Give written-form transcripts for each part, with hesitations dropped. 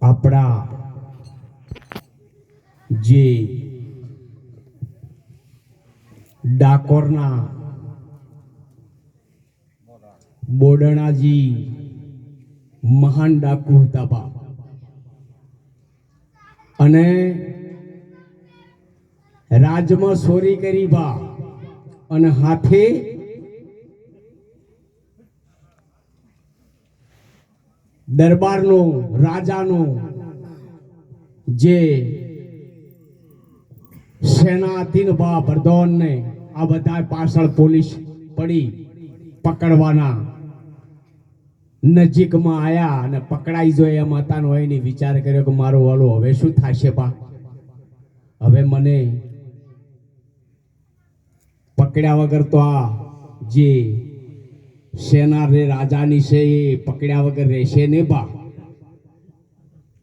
આપણા જે ડાકોરના બોડણાજી મહાન ડાકુ હતા બાપ, અને રાજમાં ચોરી કરી બા, અને હાથે દરબારનો રાજાનો જે સેના હતી ને બા ભરદોન ને આ બધા પાછળ પોલીસ પડી પકડવાના નજીકમાં આયા અને પકડાઈ જો એમ હતા ને હોય વિચાર કર્યો કે મારો વાલો હવે શું થશે બા, હવે મને પકડ્યા વગર તો આ જે સેના રે રાજાની છે એ પકડ્યા વગર રહેશે ને બા.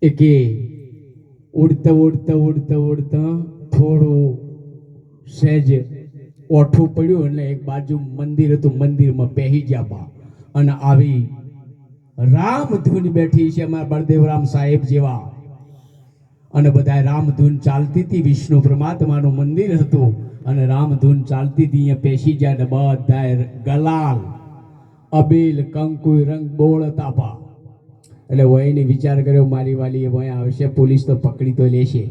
એ કે ઉડતા ઉડતા ઉડતા ઉડતા થોડું સહેજ ઓઠું પડ્યું એટલે એક બાજુ મંદિર હતું, મંદિરમાં પહેરી ગયા બા, અને આવી રામધૂન બેઠી છે અમારા બળદેવરામ સાહેબ જેવા, અને બધા રામધૂન ચાલતી હતી. વિષ્ણુ પરમાત્માનું મંદિર હતું અને રામધૂન ચાલતી હતી. અહીંયા પેશી જાય ને બધા ગલાલ અબીલ કંકુ રંગ બોળતા પા. એટલે વયને વિચાર કર્યો મારી વાલી વય આવશે, પોલીસ તો પકડી તો લેશે.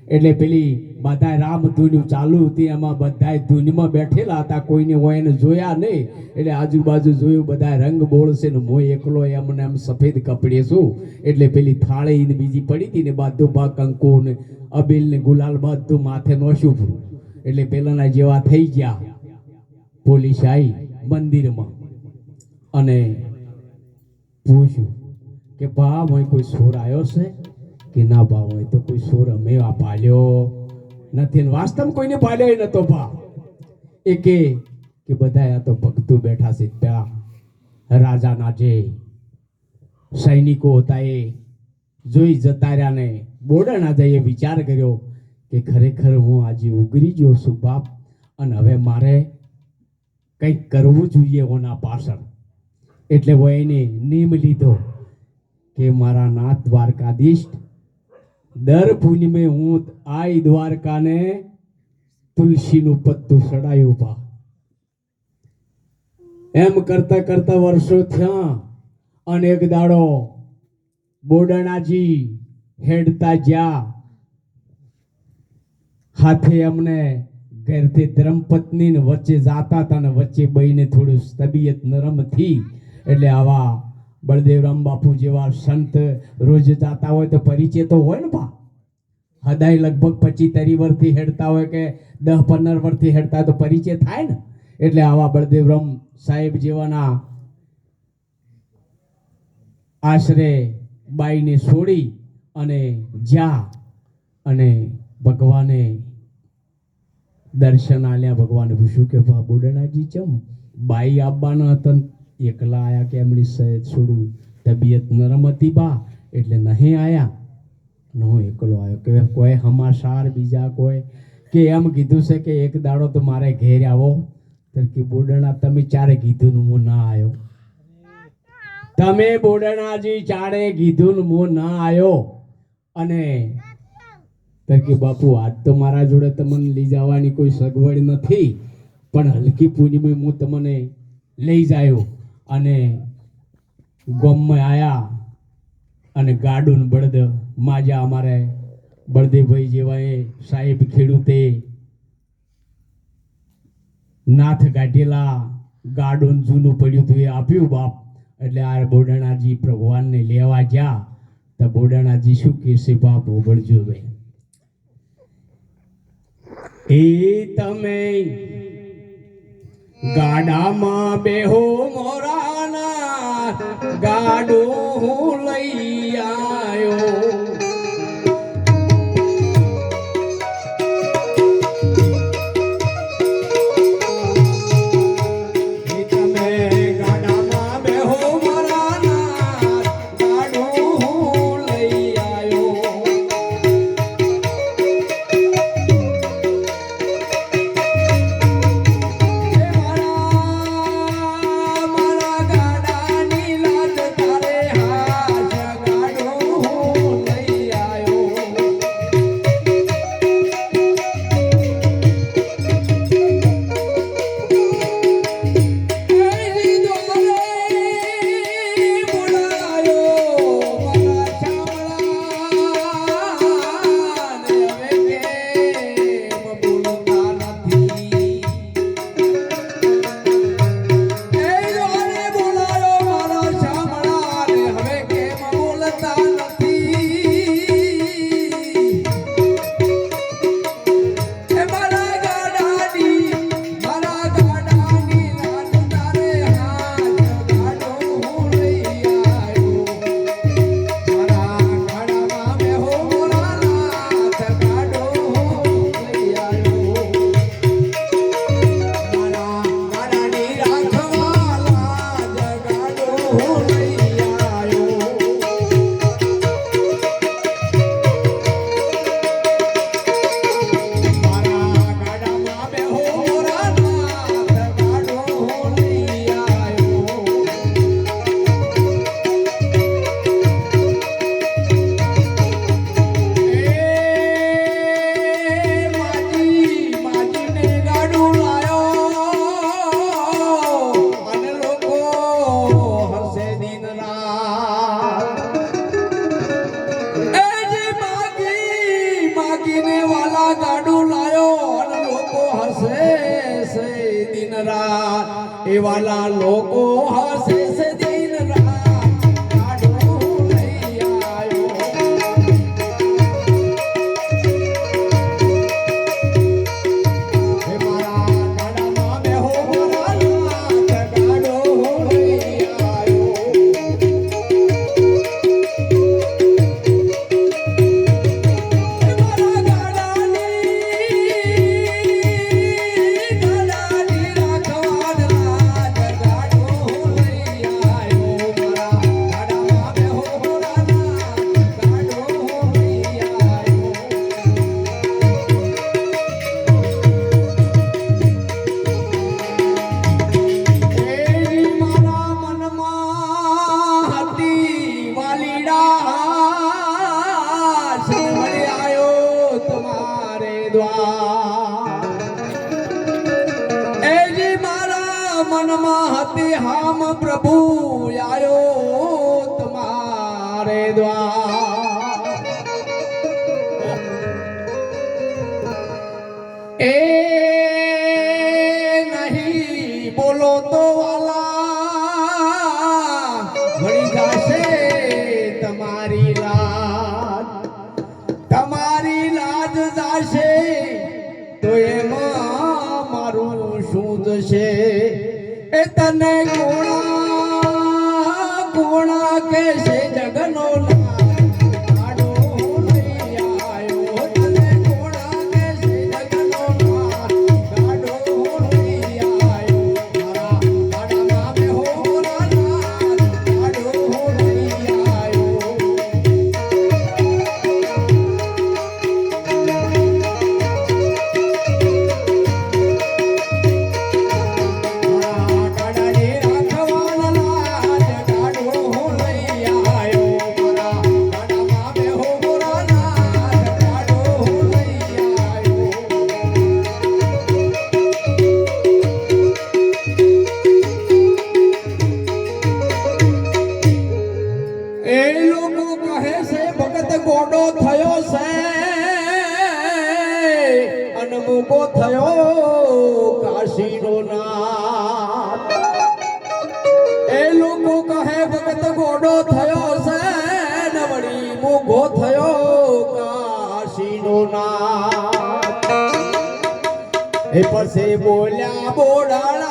એટલે પેલી બધા રામધૂન ચાલુ હતી, એમાં બધા ધૂનમાં બેઠેલા હતા, કોઈને વયને જોયા નહીં. એટલે આજુબાજુ જોયું બધા રંગ બોળશે ને હું એકલો એમને એમ સફેદ કપડે છું. એટલે પેલી થાળી ને બીજી પડી હતી ને બધું બા કંકુ ને અબીલ ને ગુલાલ બધું માથે નોશું પડ્યું. એટલે પેલાના જેવા થઈ ગયા. પોલીસ આવી મંદિરમાં અને પૂછ્યું કે બા હોય કોઈ સોર આવ્યો છે કે ના બા, હોય તો કોઈ સોર અમે આ પાલ્યો નથી, વાસ્તવ કોઈને પાલ્યો નતો બા. એ કે બધા આ તો ભક્તો બેઠા છે, ત્યાં રાજાના જે સૈનિકો હતા એ જોઈ જતા રહ્યા ને બોડણા જઈએ વિચાર કર્યો કે ખરેખર હું આજે ઉગરી ગયો છું બાપ, અને હવે મારે કંઈક કરવું જોઈએ ઓના પાછળ. એટલે वो એને નિયમ લીધો કે મારા નાથ દ્વારકાધીશ દર પૂનમે હું આઈ દ્વારકાને તુલસીનું પત્તું ચડાયું પા. એમ કરતા કરતા વર્ષો થયા, અને એક દાડો બોડણાજી હેડતા જ્યાં હાથે અમને ઘરથી ધર્મપત્ની વચ્ચે જાતા હતા, ને વચ્ચે બહીને થોડું તબિયત નરમ થી. એટલે આવા બળદેવરામ બાપુ જેવા સંત રોજ જાતા હોય તો પરિચય તો હોય ને બા. હદાય લગભગ 25-30 વર્ષથી હેડતા હોય કે 10-15 વર્ષથી હેડતા હોય તો પરિચય થાય ને. એટલે આવા બળદેવરામ સાહેબ જેવાના આશરે બાઈને છોડી અને જ્યાં અને ભગવાને દર્શન આલ્યા. ભગવાને પૂછ્યું કે બા બોડણાજી ચમ બાઈ આવવાના હતા, એકલા આયા કે એમની થોડું તબિયત નરમ હતી બા એટલે નહીં આયા? નો એકલો આવ્યો. કે કોઈ હમાસાર બીજા કોઈ કે એમ કીધું છે કે એક દાડો તો મારે ઘેર આવો. તો કે બોડણા તમે ચારે કીધું ને હું ના આવ્યો, તમે બોડણાજી ચારે કીધું ને હું ના આવ્યો. અને તો કે બાપુ આજ તો મારા જોડે તમને લઈ જવાની કોઈ સગવડ નથી, પણ હલકી પૂનમે હું તમને લઈ જાયો. અને ગામમાં આયા અને ગાડું બળદ માજા અમારે બળદેવભાઈ જેવા એ સાહેબ ખેડૂતે નાથ ગાઢેલા ગાડું જૂનું પડ્યું હતું એ આપ્યું બાપ. એટલે આ બોડણાજી ભગવાનને લેવા ગયા તો બોડણાજી શું કહેશે બાપ ઓગળજો ભાઈ. એ તમે ગાડામાં બેહો મોરાના, ગાડું હું લઈ આવ્યો. રાત એ વાલા લોકો હસે છે દિન રાત ગાડો લઈ આયો હે મારા ગાડામાં બેહો મારા નાથ ગાડો લઈ આયો મનમાં હતી હામ પ્રભુ આયો તમારે દ્વાર એ નહીં બોલો તો વાલા ભળી જશે તમારી લાજ જાશે તો એમાં મારું શું થશે એ તને કોણા કહેશે જગનો ગાડો લઈ આયો તને કોણા કહેશે જગનો ગાડો લઈ આયો મારા ગાડામાં બેહો ગાડો લઈ આયો ગોડો થયો છે અનમુકો થયો કાશીનો નાથ એ લોકો કહે ભગત ગોડો થયો છે ને વળી મૂગો થયો કાશીનો નાથ એ પછી બોલ્યા બોડાળા